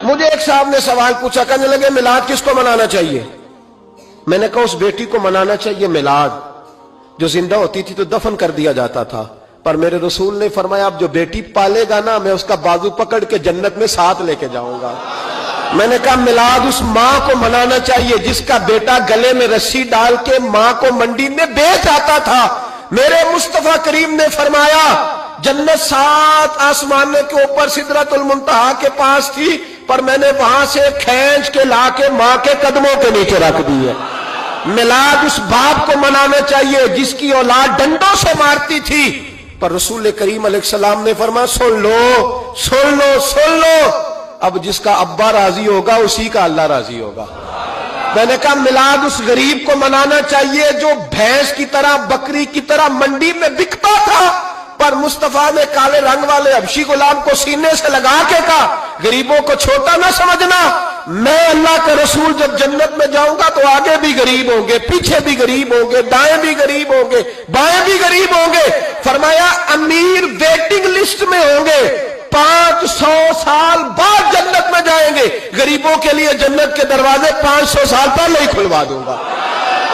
مجھے ایک صاحب نے سوال پوچھا، کہنے لگے میلاد کس کو منانا چاہیے؟ میں نے کہا اس بیٹی کو منانا چاہیے میلاد جو زندہ ہوتی تھی تو دفن کر دیا جاتا تھا، پر میرے رسول نے فرمایا اب جو بیٹی پالے گا نا میں اس کا بازو پکڑ کے جنت میں ساتھ لے کے جاؤں گا۔ میں نے کہا میلاد اس ماں کو منانا چاہیے جس کا بیٹا گلے میں رسی ڈال کے ماں کو منڈی میں بیچ آتا تھا۔ میرے مصطفیٰ کریم نے فرمایا جنت 7 آسمانوں کے اوپر سدرۃ المنتہا کے پاس تھی، پر میں نے وہاں سے کھینچ کے لا کے ماں کے قدموں کے نیچے رکھ دی ہے۔ میلاد اس باپ کو منانا چاہیے جس کی اولاد ڈنڈوں سے مارتی تھی، پر رسول کریم علیہ السلام نے فرمایا سن لو سن لو سن لو، اب جس کا ابا راضی ہوگا اسی کا اللہ راضی ہوگا۔ میں نے کہا میلاد اس غریب کو منانا چاہیے جو بھینس کی طرح بکری کی طرح منڈی میں بکتا تھا، پر مصطفیٰ نے کالے رنگ والے حبشی غلام کو سینے سے لگا کے کہا غریبوں کو چھوٹا نہ سمجھنا، میں اللہ کا رسول جب جنت میں جاؤں گا تو آگے بھی غریب ہوں گے، پیچھے بھی غریب ہوں گے، دائیں بھی غریب ہوں گے، بائیں بھی غریب ہوں گے۔ فرمایا امیر ویٹنگ لسٹ میں ہوں گے، 500 سال بعد جنت میں جائیں گے، غریبوں کے لیے جنت کے دروازے 500 سال پہلے ہی کھلوا دوں گا۔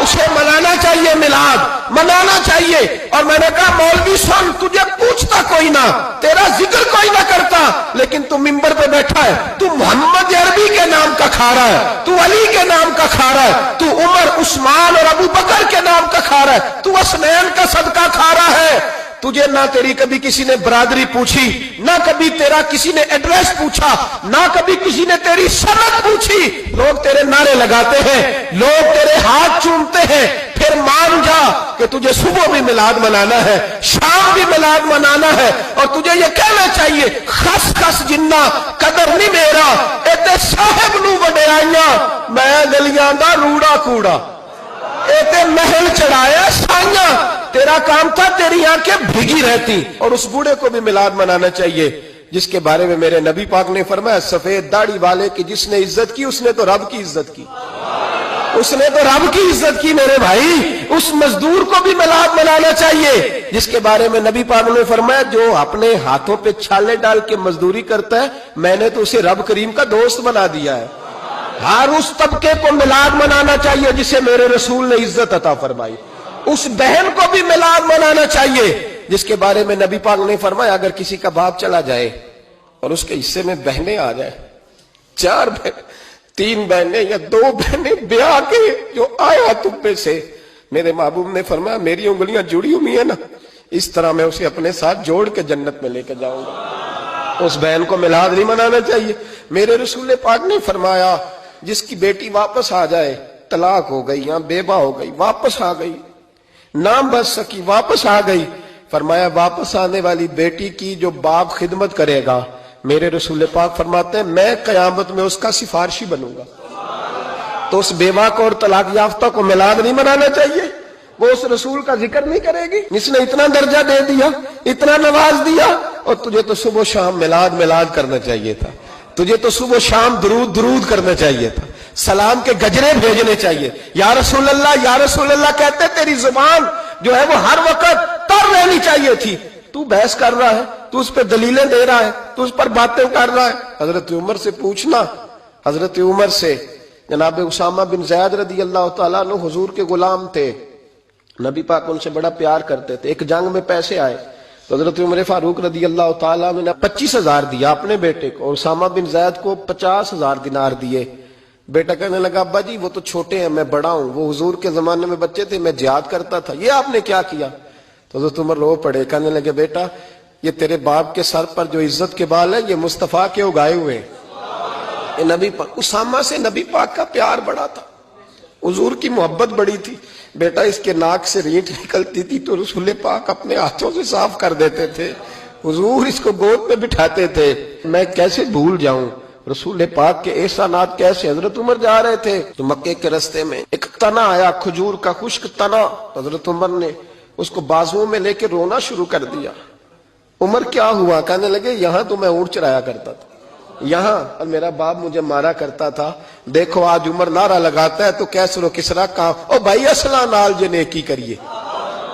اسے منانا چاہیے، میلاد منانا چاہیے۔ اور میں نے کہا مولوی سن تجھے پوچھتا کوئی نہ، تیرا ذکر کوئی نہ کرتا، لیکن تو ممبر پہ بیٹھا ہے، تو محمد عربی کے نام کا کھا رہا ہے، تو علی کے نام کا کھا رہا ہے، تو عمر عثمان اور ابو بکر کے نام کا کھا رہا ہے، تو اسنین کا صدقہ کھا رہا ہے۔ تجھے نہ تیری کبھی کسی نے برادری پوچھی، نہ کبھی تیرا کسی نے ایڈریس پوچھا، نہ کبھی کسی نے تیری سند پوچھی، لوگ تیرے نعرے لگاتے ہیں، لوگ تیرے ہاتھ چومتے ہیں۔ پھر مان جا کہ تجھے صبح بھی میلاد منانا ہے، شام بھی میلاد منانا ہے، اور تجھے یہ کہنا چاہیے خس خس جنہ قدر نہیں میرا ایتے صاحب نو وڈیائیاں میں گلیاں دا روڑا کوڑا، ایتے محل چڑھایا سائیاں، تیرا کام تھا تیری آنکھیں بھیگی رہتی۔ اور اس بوڑھے کو بھی میلاد منانا چاہیے جس کے بارے میں میرے نبی پاک نے فرمایا سفید داڑھی والے کی جس نے عزت کی اس نے تو رب کی عزت کی، اس نے تو رب کی عزت کی میرے بھائی۔ اس مزدور کو بھی میلاد منانا چاہیے جس کے بارے میں نبی پاک نے فرمایا جو اپنے ہاتھوں پہ چھالے ڈال کے مزدوری کرتا ہے میں نے تو اسے رب کریم کا دوست بنا دیا ہے۔ ہر اس طبقے کو میلاد منانا چاہیے جسے میرے رسول نے عزت عطا فرمائی۔ اس بہن کو بھی میلاد منانا چاہیے جس کے بارے میں نبی پاک نے فرمایا اگر کسی کا باپ چلا جائے اور اس کے حصے میں بہنیں آ جائیں، 4 بہن 3 بہنیں یا 2 بہنیں بیاہ کے جو آیا تم پہ سے، میرے محبوب نے فرمایا میری انگلیاں جڑی ہوئی ہیں نا اس طرح میں اسے اپنے ساتھ جوڑ کے جنت میں لے کے جاؤں گا۔ اس بہن کو میلاد نہیں منانا چاہیے۔ میرے رسول پاک نے فرمایا جس کی بیٹی واپس آ جائے، طلاق ہو گئی یا بیوہ ہو گئی، واپس آ گئی، نام بچ سکی واپس آ گئی، فرمایا واپس آنے والی بیٹی کی جو باپ خدمت کرے گا میرے رسول پاک فرماتے ہیں میں قیامت میں اس کا سفارشی بنوں گا۔ تو اس بیوہ کو اور طلاق یافتہ کو میلاد نہیں منانا چاہیے؟ وہ اس رسول کا ذکر نہیں کرے گی جس نے اتنا درجہ دے دیا، اتنا نواز دیا؟ اور تجھے تو صبح و شام میلاد کرنا چاہیے تھا، تجھے تو صبح و شام درود کرنا چاہیے تھا، سلام کے گجرے بھیجنے چاہیے۔ یا رسول اللہ کہتے تیری زبان جو ہے وہ ہر وقت تر رہنی چاہیے تھی، تو بحث کر رہا ہے، تو اس پہ دلیلیں دے رہا ہے، تو اس پر باتیں کر رہا ہے۔ حضرت عمر سے پوچھنا، حضرت عمر سے جناب اسامہ بن زید رضی اللہ تعالیٰ عنہ حضور کے غلام تھے، نبی پاک ان سے بڑا پیار کرتے تھے۔ ایک جنگ میں پیسے آئے تو حضرت عمر فاروق رضی اللہ تعالیٰ عنہ نے 25,000 دیا اپنے بیٹے کو اور اسامہ بن زید کو 50,000 دینار دیے۔ بیٹا کہنے لگا ابا جی وہ تو چھوٹے ہیں میں بڑا ہوں، وہ حضور کے زمانے میں بچے تھے میں جہاد کرتا تھا، یہ آپ نے کیا کیا؟ تو حضرت عمر رو پڑے، کہنے لگے بیٹا یہ تیرے باپ کے سر پر جو عزت کے بال ہیں یہ مصطفیٰ کے اگائے ہوئے ہیں۔ یہ نبی پاک، اسامہ سے نبی پاک کا پیار بڑا تھا، حضور کی محبت بڑی تھی۔ بیٹا اس کے ناک سے رینٹ نکلتی تھی تو رسول پاک اپنے ہاتھوں سے صاف کر دیتے تھے، حضور اس کو گود میں بٹھاتے تھے۔ میں کیسے بھول جاؤں رسول پاک کے احسانات کیسے۔ حضرت عمر جا رہے تھے تو مکے کے رستے میں ایک تنا آیا، کھجور کا خشک تنا، حضرت عمر نے اس کو بازوؤں میں لے کے رونا شروع کر دیا۔ عمر کیا ہوا؟ کہنے لگے یہاں تو میں اونٹ چرایا کرتا تھا، یہاں اور میرا باپ مجھے مارا کرتا تھا، دیکھو آج عمر نعرہ لگاتا ہے تو کیسر و کسرا کام، او بھائی اصلہ نال جے نیکی کریے،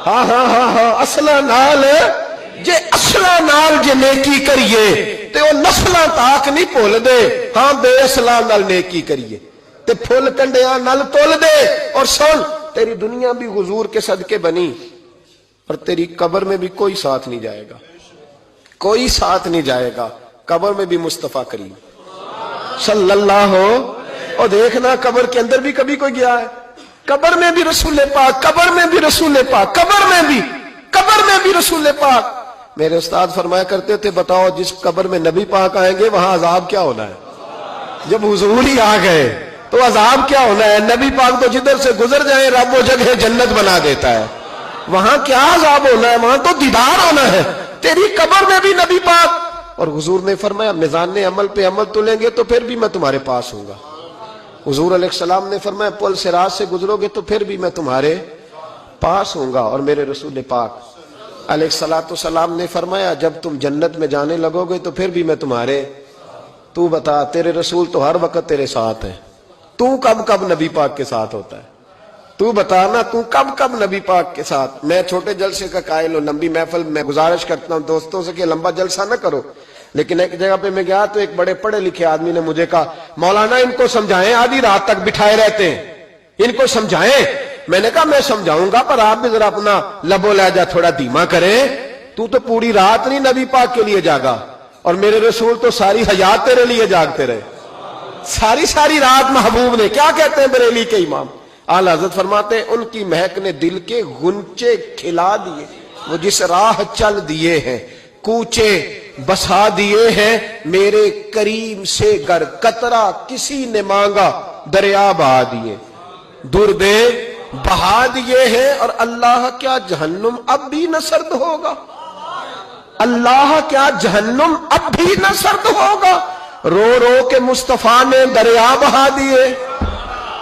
ہاں اصلہ نال جے نیکی کریے، تے وہ نسلاں تاک نہیں بھول دے ہاں بے اسلام نال نیکی کریے تے پھل کنڈیاں نال تول دے. اور سن تیری دنیا بھی حضور کے صدقے بنی اور تیری قبر میں بھی کوئی ساتھ نہیں جائے گا, کوئی ساتھ نہیں جائے گا. قبر میں بھی مصطفیٰ کریم صلی اللہ ہو. اور دیکھنا قبر کے اندر بھی کبھی کوئی گیا ہے؟ قبر میں بھی رسول پاک, قبر میں بھی رسول پاک, قبر میں بھی رسول پاک. میرے استاد فرمایا کرتے تھے بتاؤ جس قبر میں نبی پاک آئیں گے وہاں عذاب کیا ہونا ہے؟ جب حضور ہی آ گئے تو عذاب کیا ہونا ہے؟ نبی پاک تو جدھر سے گزر جائیں رب وہ جگہ جنت بنا دیتا ہے. وہاں کیا عذاب ہونا ہے؟ وہاں تو دیدار ہونا ہے. تیری قبر میں بھی نبی پاک. اور حضور نے فرمایا میزان عمل پہ عمل تلیں گے تو پھر بھی میں تمہارے پاس ہوں گا. حضور علیہ السلام نے فرمایا پل صراط سے گزرو گے تو پھر بھی میں تمہارے پاس ہوں گا. اور میرے رسول پاک علیہ الصلوۃ والسلام نے فرمایا جب تم جنت میں جانے لگو گے تو پھر بھی میں تمہارے. تو بتا تیرے رسول تو ہر وقت تیرے ساتھ ہیں, تو کب کب نبی پاک کے ساتھ ہوتا ہے؟ تو بتا نا تو کب کب نبی پاک کے ساتھ؟ میں چھوٹے جلسے کا قائل ہوں, لمبی محفل میں گزارش کرتا ہوں دوستوں سے کہ لمبا جلسہ نہ کرو. لیکن ایک جگہ پہ میں گیا تو ایک بڑے پڑھے لکھے آدمی نے مجھے کہا مولانا ان کو سمجھائیں, آدھی رات تک بٹھائے رہتے ہیں, ان کو سمجھائیں. میں نے کہا میں سمجھاؤں گا پر آپ بھی ذرا اپنا لبو لہجہ تھوڑا دھیما کریں. تو پوری رات نہیں نبی پاک کے لیے جاگا اور میرے رسول تو ساری حیات تیرے لیے جاگتے رہے, ساری رات محبوب نے. کیا کہتے ہیں بریلی کے امام اعلی حضرت فرماتے ہیں ان کی مہک نے دل کے غنچے کھلا دیے, وہ جس راہ چل دیے ہیں کوچے بسا دیے ہیں, میرے کریم سے گر قطرہ کسی نے مانگا دریا بہا دیے, دردے بہا دیے ہیں. اور اللہ کیا جہنم اب بھی نہ سرد ہوگا؟ اللہ کیا جہنم اب بھی نہ سرد ہوگا؟ رو رو کے مصطفیٰ نے دریا بہا دیے,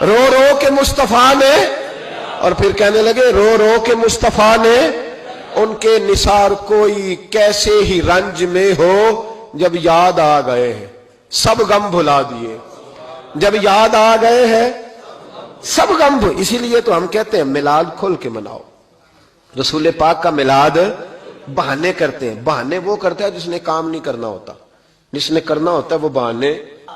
رو رو کے مصطفیٰ نے. اور پھر کہنے لگے رو رو کے مصطفیٰ نے ان کے نثار کوئی کیسے ہی رنج میں ہو جب یاد آ گئے ہیں سب غم بھلا دیے, جب یاد آ گئے ہیں سب غم. اسی لیے تو ہم کہتے ہیں میلاد کھل کے مناؤ. رسول پاک کا میلاد بہانے کرتے ہیں, بہانے وہ کرتا ہے جس نے کام نہیں کرنا ہوتا, جس نے کرنا ہوتا ہے وہ بہانے.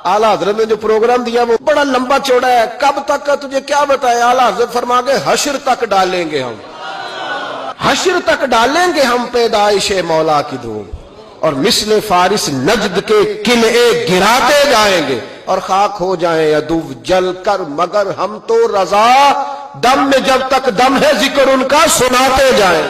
اعلیٰ حضرت نے جو پروگرام دیا وہ بڑا لمبا چوڑا ہے, کب تک کا تجھے کیا بتایا. اعلیٰ حضرت فرما گئے حشر تک ڈالیں گے ہم, حشر تک ڈالیں گے ہم پیدائش مولا کی دھوم, اور مثل فارس نجد کے قلعے گراتے جائیں گے اور خاک ہو جائیں عدو جل کر, مگر ہم تو رضا دم میں جب تک دم ہے ذکر ان کا سناتے جائیں.